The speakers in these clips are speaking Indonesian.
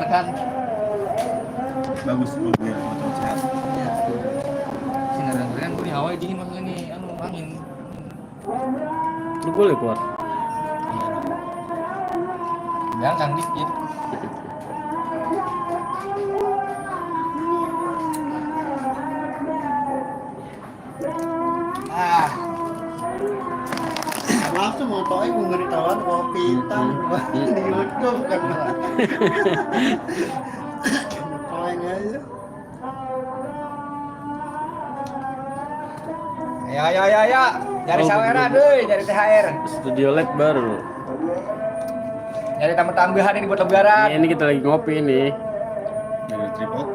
segar kan. Bagus tuh biar motor sehat. Iya. Sinar dan keren gue di Hawaii dingin maksudnya nih, angin. Lu boleh keluar. Bayangkan dikit. Langsung mau tahu memberitahuan kopi hitam di YouTube kan. Kalian aja. Ya. Cari saweran deh, cari THR. Studio LED baru. Nyari tambahan ini buat lebaran. Ini kita lagi ngopi ini. Dari tripod.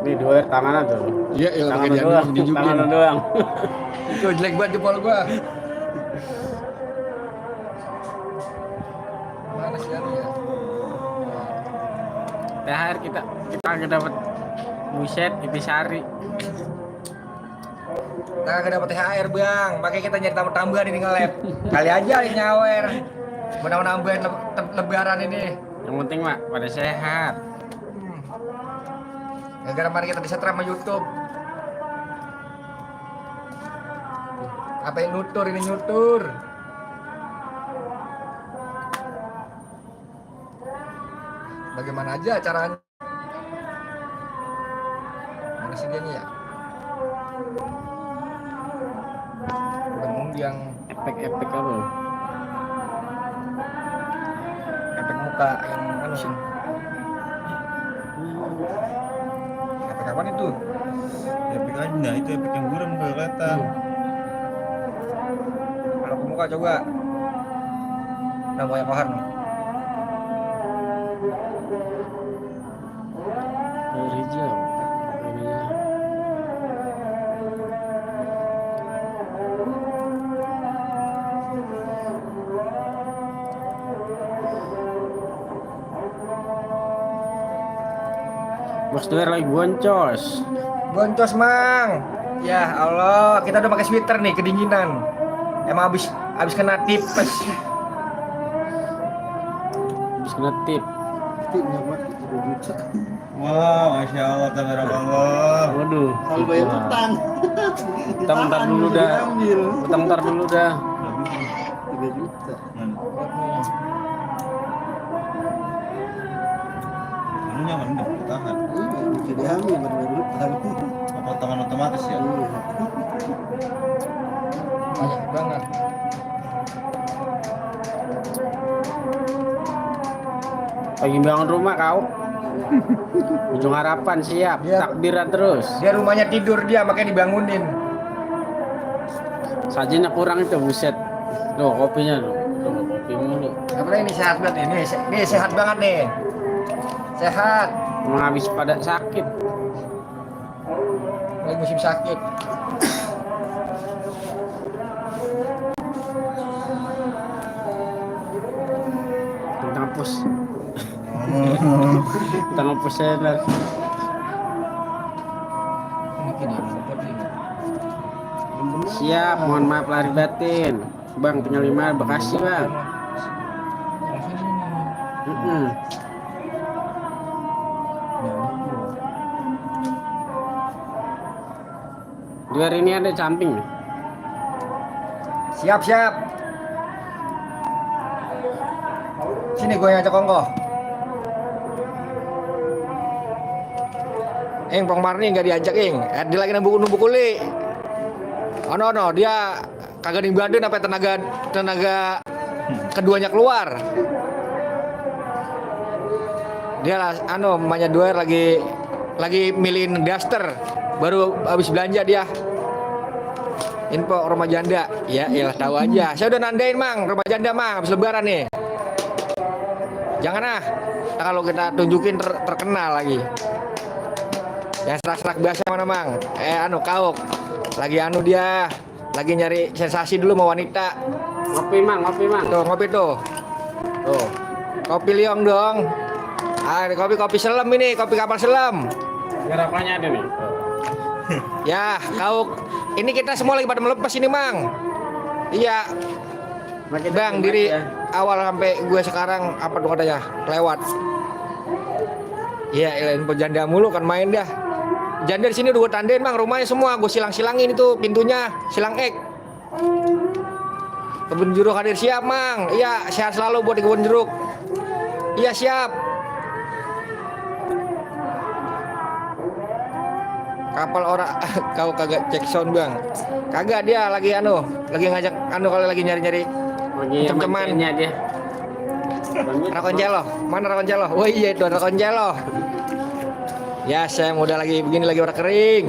Ini dua tangannya tuh. Iya, Tangannya doang. Tangannya doang. Itu jelek banget jempol gua. Mana sih anu ya? THR kita agak dapat buset Intisari. Nah, kagak dapat THR, Bang. Makanya kita nyari tambahan ini nge-lab. Kali aja ini nyawer. Mau nambahin lebaran ini. Yang penting mah pada sehat. Gara-gara mari kita bisa sama YouTube. Apa yang nutur ini nyutur? Bagaimana aja caranya? Mana sih dia nih ya? Benung yang Efek-efek apa? efek muka yang anu sih. Efek apaan itu? Epic aja, nah itu epic yang buram nggak kelihatan. Kalau ke muka coba. Namanya Kohar nih. Hijau. Ininya. Bos Doer lagi boncos. Boncos, Mang. Ya Allah, kita udah pakai sweater nih, kedinginan. Emang habis kena tipes. Habis kena tip. Tipnya buat itu 2 juta. Wah, masya Allah, tabarakallah. Waduh. Kalau bayar utang. Bentar dulu dah. Diambil. Bentar dulu dah. 3 juta. Mana? Anunya mana udah tahan. Iya, bisa diambil bayar utang. Potongan otomatis ya. Iya. Banyak banget. Pagi bangun rumah kau. Ujung harapan siap. Iya. Takbiran terus. Dia rumahnya tidur dia, makanya dibangunin. Sajinya kurang itu buset. Tuh kopinya tuh. Tuh kopi mulu. Apa ini sehat banget ini sehat banget nih. Sehat. Emang habis pada sakit. Lagi musim sakit. Kita ngapus. Kita ngapus channel. Siap, mohon maaf lahir batin. Bang, punya 5 Bekasi, Bang. Di hari ini ada camping nih. Siap. Sini gue yang ajak kongko. Pong Marni nggak diajak dia lagi nunggu kuli. Oh no, dia kagak dibantuin apa tenaga keduanya keluar. Dia lah, mamanya Doer lagi milihin daster, baru habis belanja dia. Info rumah janda, ya tahu aja. Saya udah nandain Mang, rumah janda Mang, habis lebaran nih. Jangan kalau kita tunjukin terkenal lagi. Yang serak-serak biasa mana Mang? Kauk. Lagi dia lagi nyari sensasi dulu sama wanita. Ngopi Mang. Tuh, ngopi tuh. Tuh. Kopi liong dong. Kopi selam ini, kopi kapal selam. Garapannya ada nih. Ya, Kauk. Ini kita semua lagi pada melepas ini, Mang. Iya. Bang, diri awal sampai gue sekarang apa tuh katanya lewat. Iya, info janda mulu kan main dah. Janda di sini udah gue tandain bang, rumahnya semua gue silang-silangin itu pintunya, silang ek. Kebun jeruk hadir siap mang. Iya, sehat selalu buat di kebun jeruk. Iya siap. Kapal orang kau kagak cek sound bang. Kagak dia lagi lagi ngajak kalau lagi nyari-nyari teman-teman. Dia. Rakoncelo, mana Rakoncelo? Oh iya itu Rakoncelo. Ya saya udah lagi begini lagi udah kering.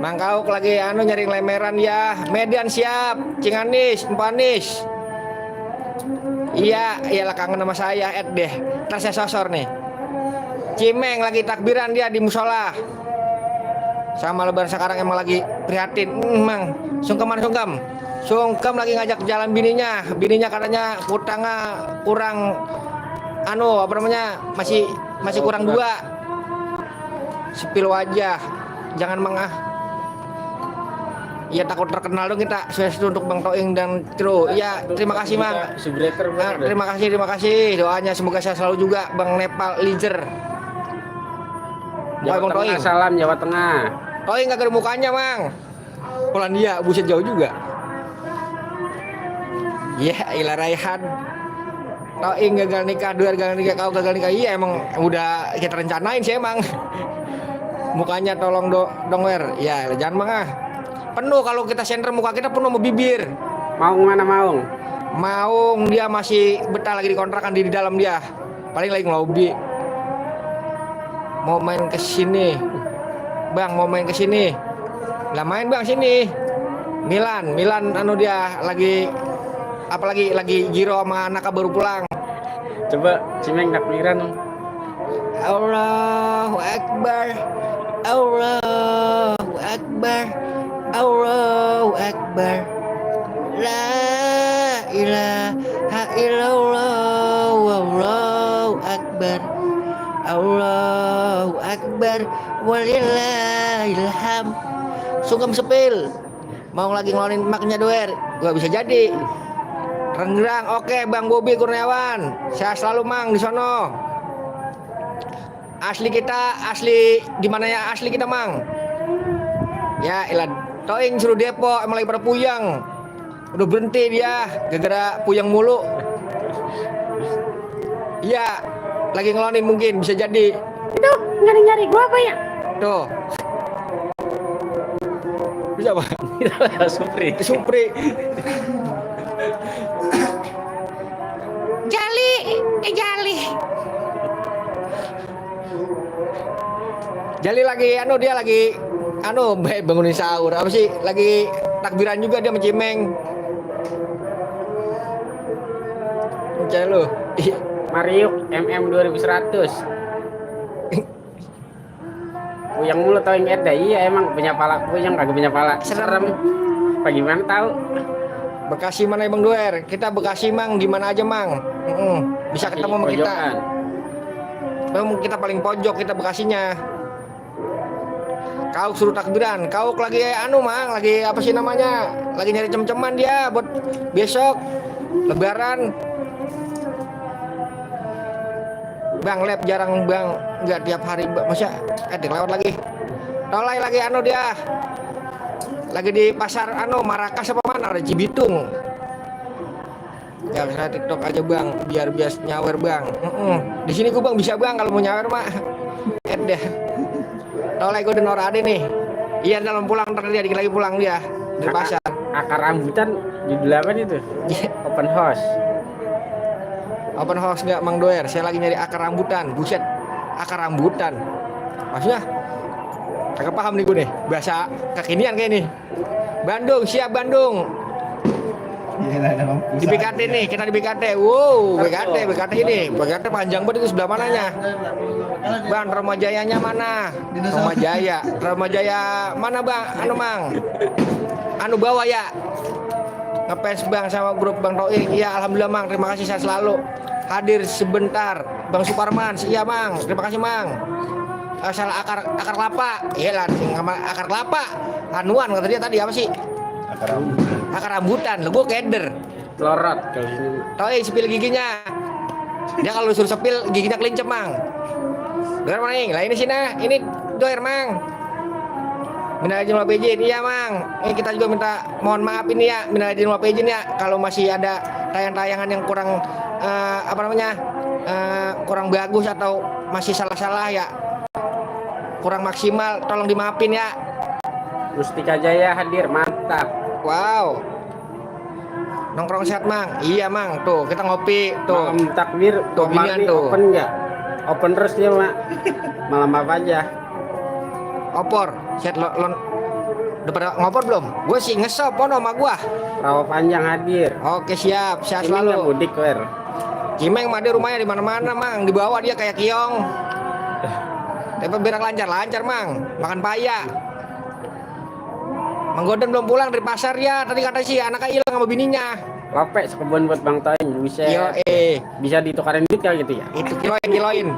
Mang Kauk lagi nyari lemeran ya. Medan siap, Cinganis, Empanis. Iya, iyalah kangen sama saya deh. Ntar saya sosor nih. Cimeng lagi takbiran dia di musola. Sama lebaran sekarang emang lagi prihatin. Mang, sungkem lagi ngajak jalan bininya. Bininya katanya kurang masih kurang 2. Sepil wajah. Jangan mengah. Iya takut terkenal dong kita. Sukses untuk Bang Toing dan Tru. Iya, terima kasih Mang. Terima kasih. Doanya semoga saya selalu juga Bang Nepal Lizer. Jawa Tengah, Toing. Salam Jawa Tengah. Toing gak ada mukanya Mang. Polandia, buset jauh juga. Iya, Ila Raihan. Toing gagal nikah, kau gagal nikah. Iya emang udah kita rencanain sih emang. Mukanya tolong dong wer. Ya jangan Mang ah. Penuh kalau kita senter muka kita penuh sama bibir. Maung mana Maung? Maung dia masih betah lagi di kontrakan di dalam dia. Paling lagi ngelobi. Mau main ke sini. Bang mau main ke sini. Lah main Bang sini. Milan dia lagi apalagi lagi Giro sama anaknya baru pulang. Coba Cimeng takbiran. Allahu Akbar. Allahu Akbar. Allahu Akbar. La ilaha illallah. Allahu Akbar. Allahu Akbar. Walillahil hamd. Sungkem sepil. Mau lagi ngelonin maknya doer. Gua bisa jadi. Renggrang, oke Bang Bobi Kurniawan. Saya selalu Mang di sono. Asli di mana ya asli kita Mang? Ya, ilah Toing suruh Depok emang lagi pada puyang. Udah berhenti dia gara-gara puyang mulu. Iya, lagi ngelonin mungkin bisa jadi. Itu nyari-nyari gua apa ya? Tuh. Bisa apa? Supri. Jali lagi dia lagi bangunin sahur apa sih lagi takbiran juga dia mencimeng. Mencari lu. Mariuk MM 2100. Puyang mulu Toing Eda. Iya emang punya pala puyang kagak punya pala. Serem. Apa gimana tahu? Bekasi mana Bang Duer? Kita Bekasi Mang di mana aja Mang. Bisa ketemu sama kita. Memang kita paling pojok kita Bekasinya. Kau suruh takbiran, kau lagi Mang, lagi apa sih namanya? Lagi nyari cem-ceman dia buat besok lebaran. Bang lab jarang Bang, enggak tiap hari masa lewat lagi. Tolai lagi dia. Lagi di pasar Marakas apa mana ada Cibitung. Ya saya TikTok aja Bang, biar nyawer Bang. Di sini gua Bang bisa Bang kalau mau nyawer mah. Deh. Tolai gue udah Norade nih. Iya dalam pulang ntar dia dikit lagi pulang dia dari pasar. Akar rambutan judul apa itu? Open house. Open house nggak Mang Doer? Saya lagi nyari akar rambutan. Buset, akar rambutan. Maksudnya? Kagak paham nih gue nih. Bahasa kekinian kayak nih. Bandung, siap Bandung. Di BKT nih, kita di BKT. Wow, BKT ini. BKT panjang banget itu sebelah mananya? Bang, Romajayanya mana? Romajaya mana Bang? Mang. Bawa ya. Ngepes Bang sama grup Bang Toing. Iya, alhamdulillah Mang. Terima kasih saya selalu hadir sebentar. Bang Suparman, iya Mang. Terima kasih Mang. Salah akar kelapa. Iya lah, sama akar kelapa. Kata dia tadi apa sih? Akar rambutan, lo gue keder. Pelorot kalau sini. Tau sepil giginya. Dia kalau suruh sepil giginya kelincep mang. Doer mana lah ini sini, ini doer mang. Minal aidin wal faizin, iya mang. Ini kita juga minta mohon maaf ini ya, minal aidin wal faizin ya. Kalau masih ada tayangan-tayangan yang kurang kurang bagus atau masih salah-salah ya, kurang maksimal, tolong dimaafin ya. Mustika Jaya hadir, mantap. Wow. Nongkrong sehat mang, iya mang. Tuh kita ngopi tuh. Malam takbir, Tuh, binian ini tuh. open nggak? Open terus dia mak. Malam apa aja? Opor, set lo udah pada ngopor belum? Gue sih ngesop ono sama gua. Rawa panjang hadir. Oke siap, sehat Ini nggak selalu. mudik wer. Cimeng mah dia rumahnya di mana-mana mang, di bawah dia kayak kiong. Tapi biar lancar-lancar mang, makan paya. Mang Goden belum pulang dari pasar ya, tadi kata sih anaknya hilang sama bininya. Lope sekebun buat Bang Toin, bisa. Yo Bisa ditukarin duit kali gitu ya. itu kiloin.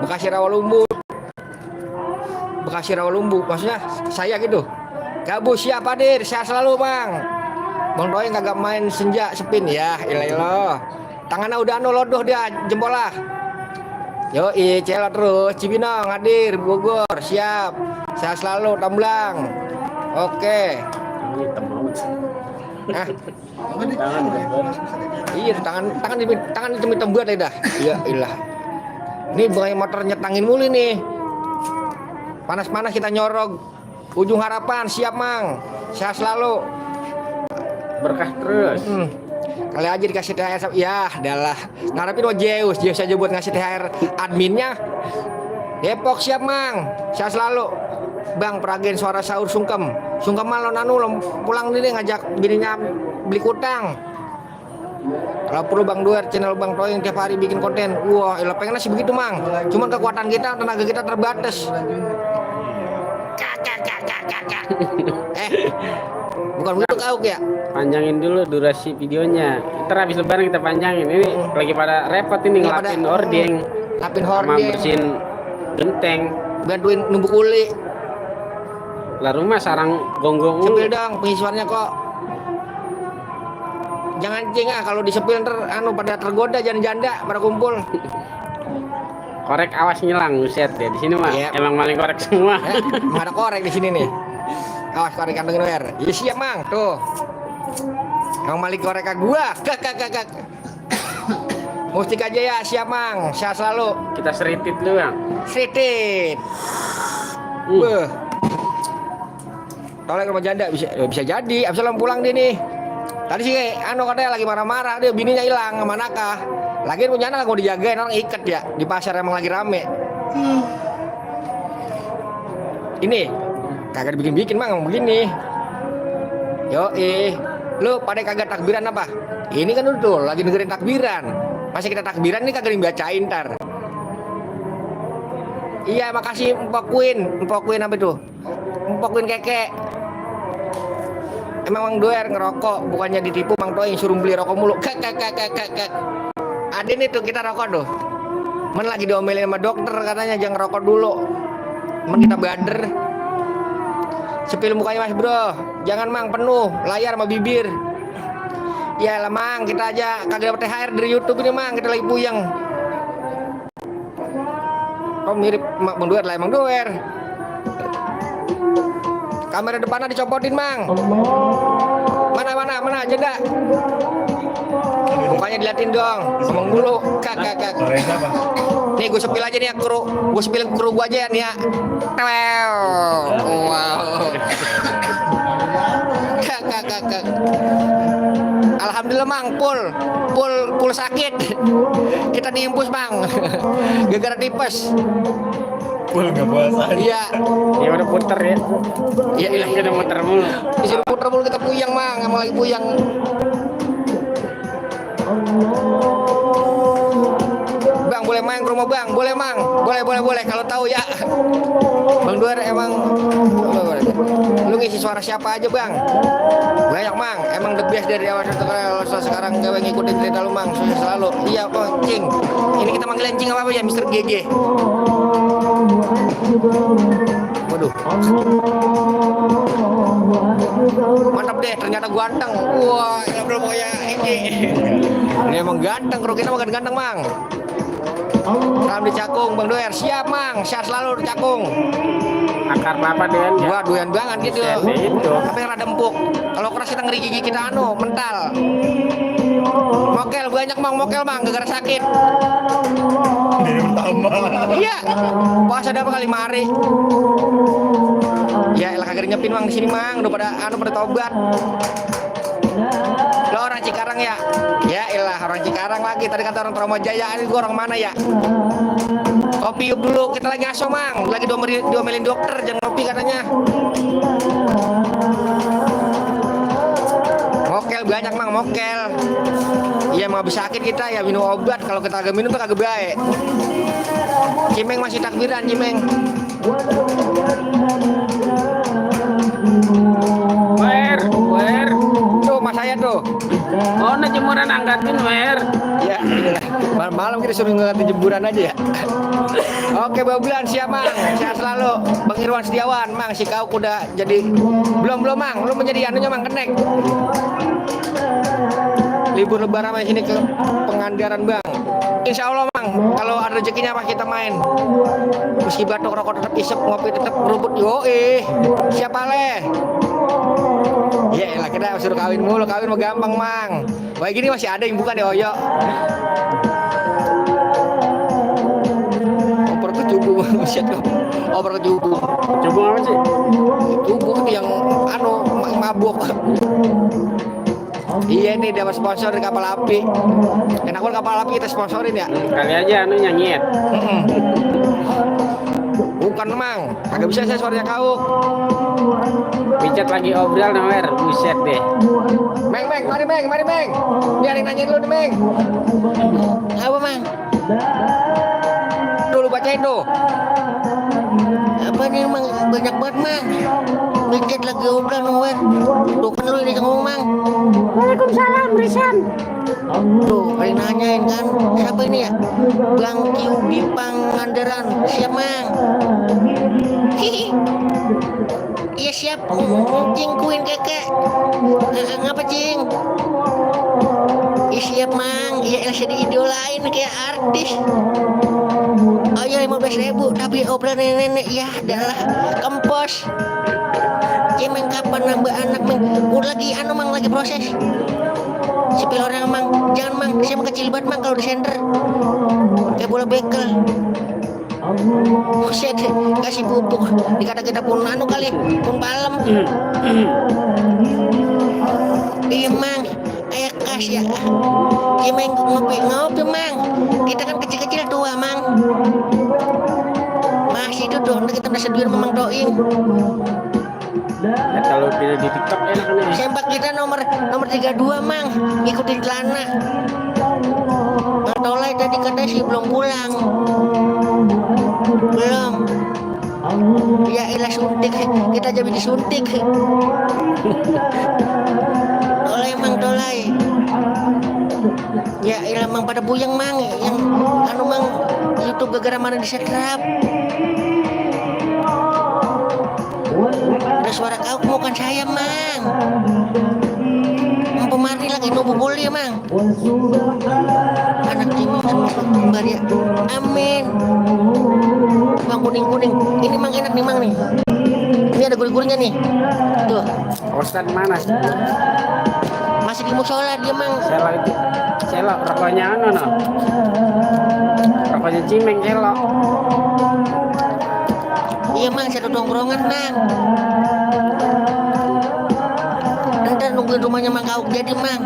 Bekasi Rawalumbu. Bekasi Rawalumbu, maksudnya saya gitu. Gabus siap hadir, sehat selalu bang. Bang Toin kagak main senja sepin ya, ilah. Tangannya udah lodoh dia jempollah. Yo cela terus, Cibinong hadir, Bogor siap. Sehat selalu, Tamblang. Oke. Ini temau. Nah, Tangan iya tangan hitam buat dah. Ya ilah. Ini bukannya motor nyetangin mulu nih. Panas-panas kita nyorog. Ujung harapan siap mang. Sehat selalu. berkah terus. Kali aja dikasih THR. Ya, adalah ngarepin Zeus aja buat ngasih THR adminnya. Depok siap mang. Sehat selalu. Bang peragen suara sahur sungkem. Sungkem mah lo pulang nih ngajak bininya beli kutang. Kalau perlu Bang Duer, channel Bang Toing tiap hari bikin konten. Wah, ilah pengennya sih begitu mang. Cuman kekuatan kita, tenaga kita terbatas. Bukan begitu kau ya? Panjangin dulu durasi videonya. Ntar habis lebaran kita panjangin. Ini lagi pada repot ini ngelapin hording. Lapin Sama hording. bersihin genteng. Bantuin numbuk uli. Lah rumah sarang gonggong. Sepil dong pengisuannya kok. Jangan cing kalau disepil ntar pada tergoda janda pada kumpul. Korek awas ngilang, buset deh. Di sini mah Yep. emang maling korek semua. Nggak ada korek di sini nih. Awas korek kantongin wer. Ya siap mang, tuh. Yang maling korek gua. Kak. Mustika Jaya siap mang, sehat selalu. Kita seritit dulu Bang. Sitit. Beuh. Tolek rumah janda bisa jadi. Absalom pulang dia nih. Tadi sih katanya lagi marah-marah dia bininya hilang sama Naka. Lagian punya anak mau dijagain orang iket ya di pasar emang lagi rame. Ini kagak dibikin-bikin mang begini. Yo lu pada kagak takbiran apa? Ini kan tuh lagi dengerin takbiran. Masih kita takbiran nih kagak dibacain ntar. Iya makasih Mpok Queen apa itu? Mpok Queen keke. Emang Bang Doer ngerokok, bukannya ditipu Bang Toing suruh beli rokok mulu. Kak. Ada nih tuh kita rokok tuh. Men lagi diomelin sama dokter katanya jangan rokok dulu. Men kita bader. Sepil mukanya Mas Bro. Jangan Mang penuh, layar sama bibir. Ya lah Mang, kita aja kagak dapet THR dari YouTube ini Mang, kita lagi puyeng. Kok mirip Bang Doer lah Bang Doer. Kamera depannya dicopotin mang. Mana jeda. Mukanya diliatin dong. Ngomong dulu. Kak. Nih gue sepil aja nih ya gue sepilin kru gue aja ya nih ya. Wow. Kak. Alhamdulillah mang full sakit. Kita diimpus mang. Gara-gara tipes. Full nggak puasa. Iya. Ya udah puter ya. Iya ilah. Kita muter mulu. Disuruh puter mulu kita puyang mang, emang lagi puyang. Bang boleh main ke rumah Bang, boleh mang, boleh kalau tahu ya. Bang Duer emang lu ngisi suara siapa aja Bang? Banyak mang, emang the best dari awal sekarang gue ngikutin cerita lu mang, sukses selalu. Iya kok cing, ini kita manggil cing apa ya Mr. GG. Waduh. Mantap deh, ternyata ganteng. Wah, ya belum kayak ini. Ini emang ganteng, kru kita makan ganteng, Mang. Salam di Cakung, Bang Doer. Siap, Mang. Sehat selalu di Cakung. Akar apa dia? Wah, doyan banget gitu. Itu. Tapi rada empuk. Kalau keras kita ngeri gigi kita mental. Mokel banyak, Mang. Mokel, Mang. Gara-gara sakit. Dari pertama. Iya. Puasa ada apa kali 5 hari? Ya, elah kagak nyepin, Mang, di sini, Mang. Udah pada tobat. Lo orang Cikarang ya? Ya elah orang Cikarang lagi. Tadi kata orang Tromojaya, ini gua orang mana ya? Kopi yuk dulu, kita lagi ngaso, Mang. Lagi diomelin dokter, jangan kopi katanya. Mokel banyak, Mang, mokel. Iya, mau habis sakit kita ya minum obat. Kalau kita agak minum tuh kagak baik. Cimeng masih takbiran, Cimeng. Wer. Tuh mas saya tuh. Oh, nah jemuran angkatin, Wer. Ya, malam kita suruh ngangkatin jemuran aja ya. Oke, Babulan siap, Mang. Sehat selalu. Bang Irwan Setiawan, Mang, si kau udah jadi belum, Mang. Lu menjadi anunya, Mang, kenek. Libur lebaran main sini ke Pengandaran, Bang. Insya Allah, Mang, kalau ada rezekinya pas kita main. Meski batuk rokok tetap isep, ngopi tetap ngerubut. Yoi, siapa leh? Ya elah, kita suruh kawin mulu, kawin mau gampang, Mang. Wah, gini masih ada yang bukan deh, Oyo. Oper ke cubu, oper ke cubu. Coba apa sih? Cubu yang mabuk. Iya nih dapat sponsor di kapal api. Enak banget kapal api kita sponsorin ya. Kali aja nyanyiet. Bukan, Mang, kagak bisa saya suaranya kau. Picet lagi obrol nah, Wer. Buset deh. Meng, mari Meng. Biar yang nanya dulu nih, Meng. Apa, Mang? Tuh lu bacain tuh. Apa nih, Mang? Banyak banget, Mang. Picet lagi obrol nih, Wer. Tuh kan lu ini ngomong, Mang. Waalaikumsalam, Risan. Tuh, kali nanyain kan. Siapa ini ya? Bang Kiubi Pangandaran. Siap, Mang. Hihi. Iya siap. Cing kuin kakak. Ngapa, Cing? Iya siap, Mang. Iya saya diidolain kayak artis. Oh iya 15.000 tapi obrolan nenek ya adalah kempos. Cimeng kapan nambah anak, Mang? Udah lagi Mang, lagi proses. Sepil orang, Mang. Jangan, Mang. Saya kecil banget, Mang, kalau di sender. Kayak bola bekel. Buset, kasih pupuk. Dikata kita pun kali, pun palem. Iya, Mang. Kayak kas ya. Cimeng ngopi, Mang. Kita kan kecil-kecil tua, Mang. Masih itu dong, kita udah seduin Mang Doing. Ya, kalau pilih di TikTok enak nih. Sempak kita nomor 32, Mang. Ngikutin celana. Nggak tahu lah tadi katanya sih belum pulang. Belum. Ya elah suntik. Kita jadi disuntik. Tolai, Mang, tolai. Ya elah, Mang, pada buyang, Mang. Yang Mang, YouTube gara-gara mana disetrap. Ada suara kau bukan saya, Mang. Pemari lagi nunggu boleh, Mang. Anak Cimeng sama kembar ya. Amin. Mang kuning. Ini, Mang, enak nih, Mang nih. Ini ada gurih-gurihnya nih. Tuh. Ustad mana? Masih di musola dia, Mang. Selo rokoknya no. Rokoknya Cimeng selo. Iya, Mang, satu tongkrongan, Mang. Ntar nungguin rumahnya Mang Kauk jadi, Mang.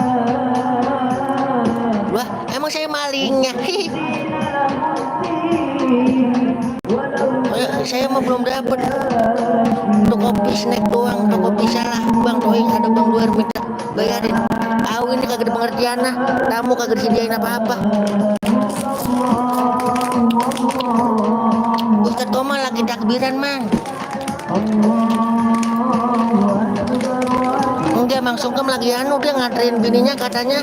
Wah, emang saya malingnya. Saya mah belum dapet. Untuk kopi snack doang, untuk kopi salah. Bang Doing ada Bang Doer minta bayarin. Tahu ini kagak ada pengertian nah. Tamu kagak disediain apa-apa. Ustaz Koma lagi takbiran, Mang. Enggak, Mang Sungkem lagi dia nganterin bininya katanya.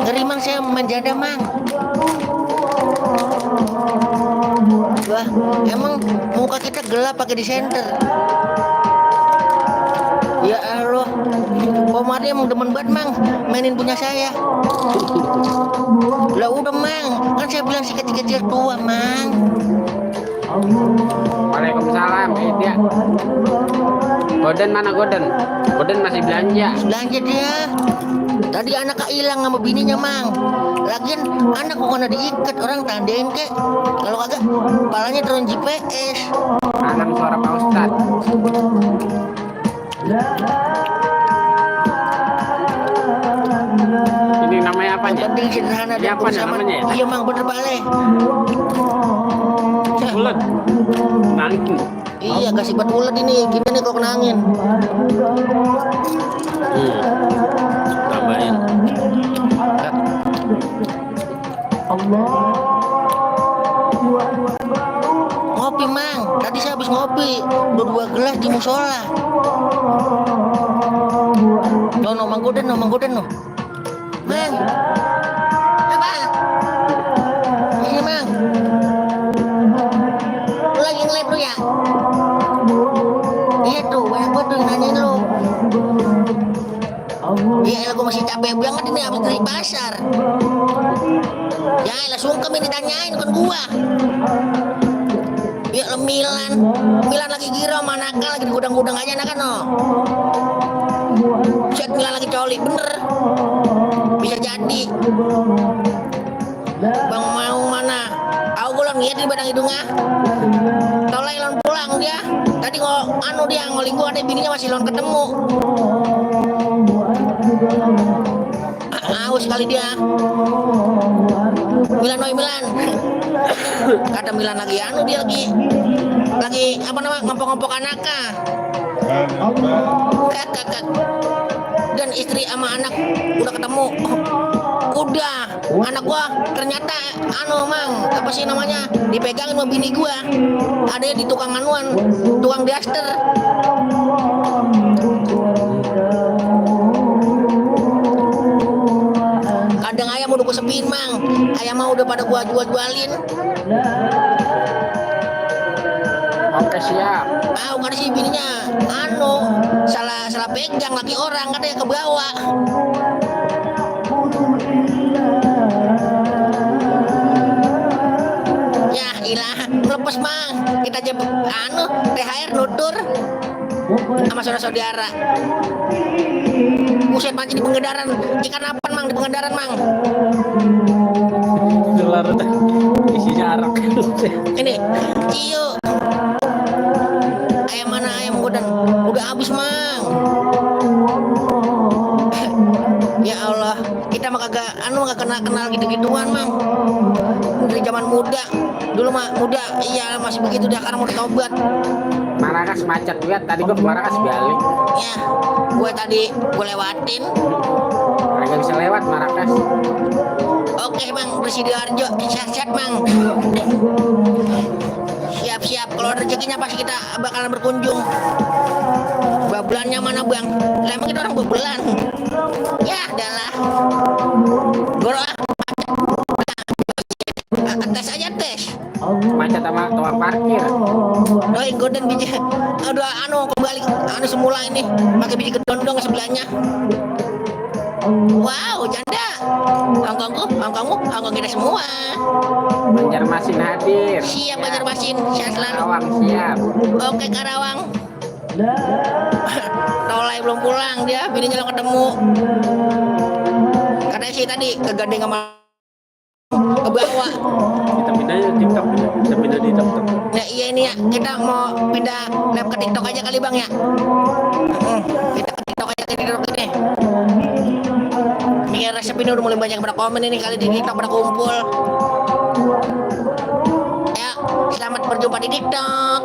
Ngeri, Mang, saya menjada, Mang. gua. Emang muka kita gelap pakai di center. Ya Allah, Komari emang demen banget mang mainin punya saya. Lah udah mang, kan saya bilang si kecil-kecil tua mang. Waalaikumsalam. Dia Goden mana Goden? Goden masih belanja. Belanja dia. Tadi anaknya hilang sama bininya mang. Lagian anak bukan diikat, orang tandain kek. Kalau kagak, kepalanya turun GPS. Anak suara Pak Ustad. Ini namanya apa Yang ya? penting sederhana Ini dan apa kebersamaan. namanya ya? Iya mang, bener balik. Bulat. Nangkin. Iya, kasih buat ulet ini. Gimana kalau kena angin? Tambahin. Ngopi mang, tadi saya habis ngopi. Udah 2 gelas di musola. No, mang Goden no. Mang. Apa? Ini mang. Lu lagi nge-live lu ya? Iya tuh, banyak banget tuh yang nanyain lu. Iya elah, gue masih capek banget ini habis dari pasar. Ya elah, sungkem ini ditanyain, bukan gua. Ya elah, Milan lagi gila sama nakal, lagi di gudang-gudang aja anak kan no. Set Milan lagi coli, bener. Bisa jadi. Bang mau mana? Aku gulon lihat di badang hidungnya. Tolai lon pulang dia. Tadi dia ngoling gua, ada bininya masih lon ketemu. Aus kali dia. Milan. Kata Milan lagi dia lagi apa nama ngompok-ngompok anaknya. Kak. Dan istri sama anak udah ketemu. Udah, anak gua ternyata mang, apa sih namanya? Dipegangin sama bini gua. Ada di tukang tukang daster. Kadang ayam udah gua sepiin mang, ayam mah udah pada gua jualin. Oke siap. Kan si bininya salah pegang laki orang, katanya ke bawah. Ya ilah, melepas mang. Kita aja THR nutur sama saudara-saudara. Buset mancing di pengedaran. Ikan apa mang di pengedaran mang? Gelar isinya arak. Ini ciu. Ayam mana ayam Goden? Udah habis mang. Ya Allah, kita mah kagak kenal gitu-gituan mang. Dari zaman muda. Dulu mah muda, iya masih begitu dah, karena mau tobat. Marakas macet lihat tadi gua ke Marakas balik. Ya, gue lewatin. Kagak bisa lewat Marakas. Oke mang, Sidoarjo, sehat-sehat mang. Siap-siap, kalau rezekinya pasti kita bakalan berkunjung. Babelannya mana bang? Lah emang kita orang babelan. Ya, adalah. Gua tes aja tes. Macet sama tukang parkir. Doi Goden biji. Udah kembali semula ini. Pakai biji kedondong sebelahnya. Wow, janda. Hongkong kita semua. Banjarmasin hadir. Siap Banjarmasin, sehat selalu. Karawang siap. Oke Karawang. Tolai belum pulang dia, bininya lo ketemu. Katanya sih tadi kegandeng sama ke bawah. Kita pindah di TikTok. Nah iya ini ya, kita mau pindah live ke TikTok aja kali bang ya. Kita ke TikTok aja ke TikTok ini. Mikir resep ini udah mulai banyak pada komen ini kali di TikTok pada kumpul. Ya, selamat berjumpa di TikTok.